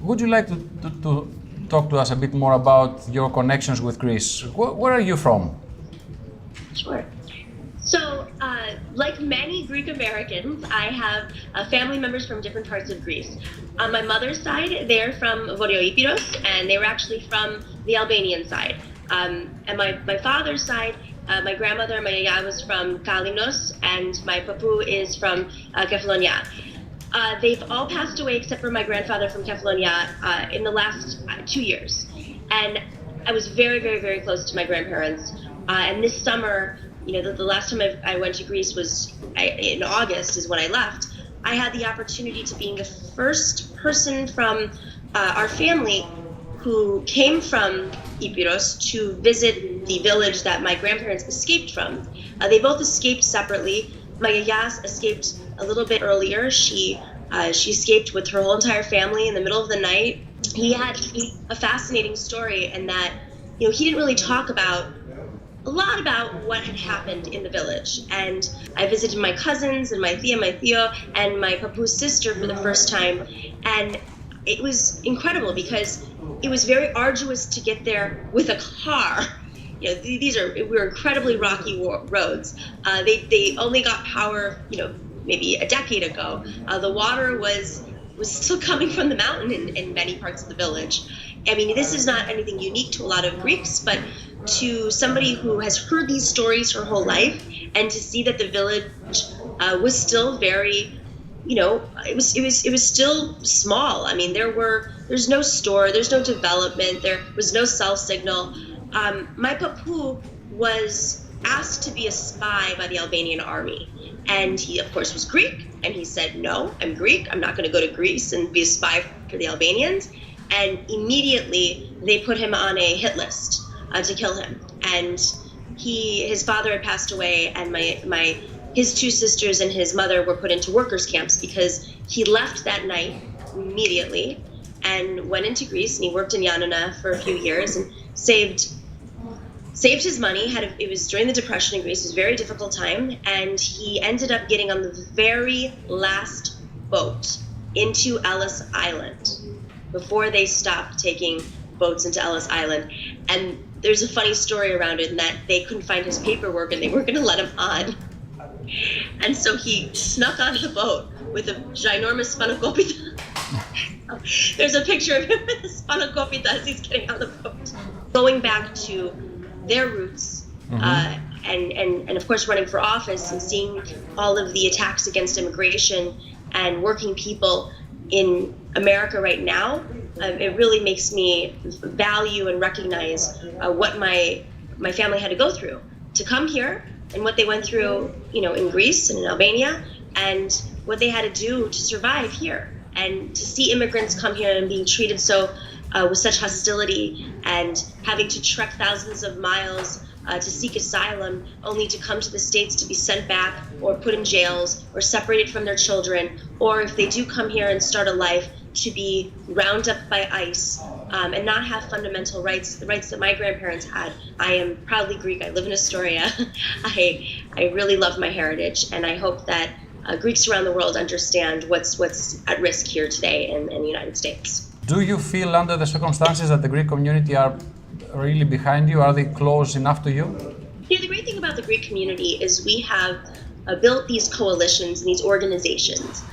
would you like to talk to us a bit more about your connections with Greece? Where are you from? Sure. So, like many Greek Americans, I have family members from different parts of Greece. On my mother's side, they're from Vορειοηπειρώτισα, and they were actually from the Albanian side. And my father's side, my grandmother, my yaya, was from Kalymnos, and my papu is from Kefalonia. They've all passed away except for my grandfather from Kefalonia in the last 2 years. And I was very, very, very close to my grandparents. And this summer, the last time I went to Greece was in August is when I left. I had the opportunity to being the first person from our family who came from Epirus to visit the village that my grandparents escaped from. They both escaped separately. My yaya escaped a little bit earlier. She escaped with her whole entire family in the middle of the night. He had a fascinating story in that, he didn't really talk a lot about what had happened in the village. And I visited my cousins and my Theo, and my papu's sister for the first time. And it was incredible because it was very arduous to get there with a car. We were incredibly rocky roads. They only got power, maybe a decade ago. The water was still coming from the mountain in many parts of the village. I mean, this is not anything unique to a lot of Greeks, but to somebody who has heard these stories her whole life, and to see that the village was still very, it was still small. I mean, there's no store, there's no development, there was no cell signal. My papu was asked to be a spy by the Albanian army, and he, of course, was Greek, and he said, "No, I'm Greek. I'm not going to go to Greece and be a spy for the Albanians." And immediately they put him on a hit list to kill him. And his father had passed away, and his two sisters and his mother were put into workers' camps because he left that night immediately and went into Greece, and he worked in Yanina for a few years and saved his money. It was during the Depression in Greece. It was a very difficult time, and he ended up getting on the very last boat into Ellis Island before they stopped taking boats into Ellis Island. And there's a funny story around it in that they couldn't find his paperwork and they weren't going to let him on. And so he snuck onto the boat with a ginormous spanakopita. There's a picture of him with a spanakopita as he's getting on the boat. Going back to their roots, and of course running for office and seeing all of the attacks against immigration and working people in America right now, it really makes me value and recognize what my family had to go through to come here, and what they went through, in Greece and in Albania, and what they had to do to survive here. And to see immigrants come here and being treated with such hostility, and having to trek thousands of miles to seek asylum, only to come to the States to be sent back or put in jails or separated from their children, or if they do come here and start a life, to be round up by ICE and not have fundamental rights, the rights that my grandparents had. I am proudly Greek. I live in Astoria. I really love my heritage, and I hope that Greeks around the world understand what's at risk here today in the United States. Do you feel, under the circumstances, that the Greek community are really behind you? Are they close enough to you? The great thing about the Greek community is we have built these coalitions and these organizations.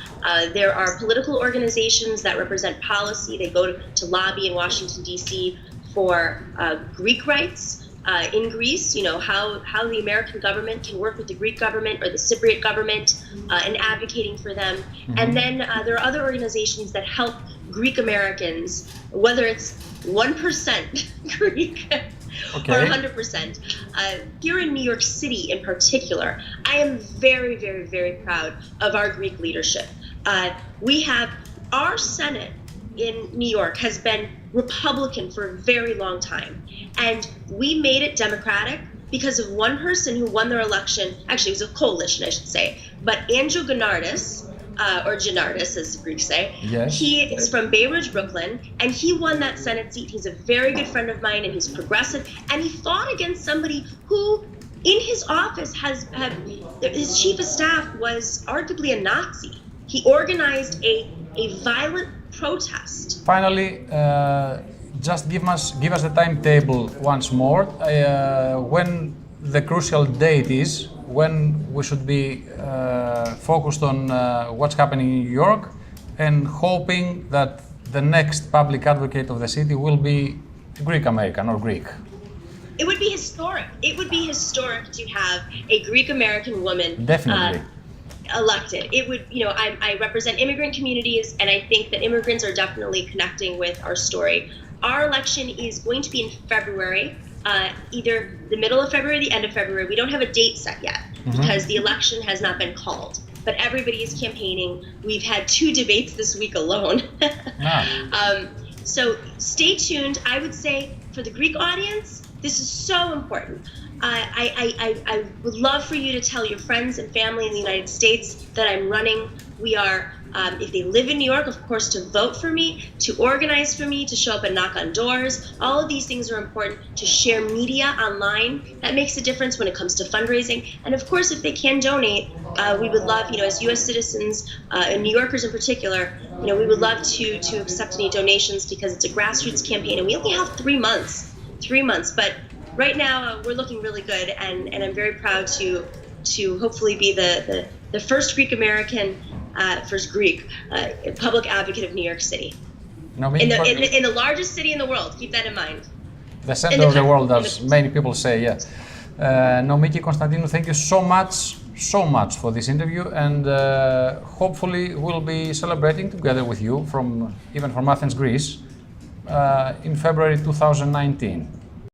There are political organizations that represent policy. They go to lobby in Washington, D.C. for Greek rights in Greece, how the American government can work with the Greek government or the Cypriot government in advocating for them. And then there are other organizations that help Greek Americans, whether it's 1% Greek or 100%. Here in New York City in particular, I am very, very, very proud of our Greek leadership. We have our Senate in New York has been Republican for a very long time. And we made it Democratic because of one person who won their election. Actually, it was a coalition, I should say. But Andrew Gennardis, or Gennardis, as the Greeks say, he is from Bay Ridge, Brooklyn, and he won that Senate seat. He's a very good friend of mine, and he's progressive. And he fought against somebody who, in his office, his chief of staff was arguably a Nazi. He organized a violent protest. Finally, just give us the timetable once more. When the crucial date is, when we should be focused on what's happening in New York, and hoping that the next public advocate of the city will be Greek American or Greek. It would be historic. It would be historic to have a Greek American woman Definitely. Elected. It would, I represent immigrant communities, and I think that immigrants are definitely connecting with our story. Our election is going to be in February, either the middle of February or the end of February. We don't have a date set yet because the election has not been called. But everybody is campaigning. We've had 2 debates this week alone. So stay tuned. I would say for the Greek audience, this is so important. I would love for you to tell your friends and family in the United States that I'm running. We are, if they live in New York, of course, to vote for me, to organize for me, to show up and knock on doors. All of these things are important. To share media online, that makes a difference when it comes to fundraising. And of course, if they can donate, we would love, as U.S. citizens, and New Yorkers in particular, we would love to accept any donations because it's a grassroots campaign, and we only have 3 months. 3 months, but right now we're looking really good, and I'm very proud to hopefully be the first Greek American, first Greek public advocate of New York City, in the largest city in the world. Keep that in mind. The center of the world, as many people say. Yeah. Nomiki Konstantinou, thank you so much for this interview, and hopefully we'll be celebrating together with you even from Athens, Greece, in February 2019.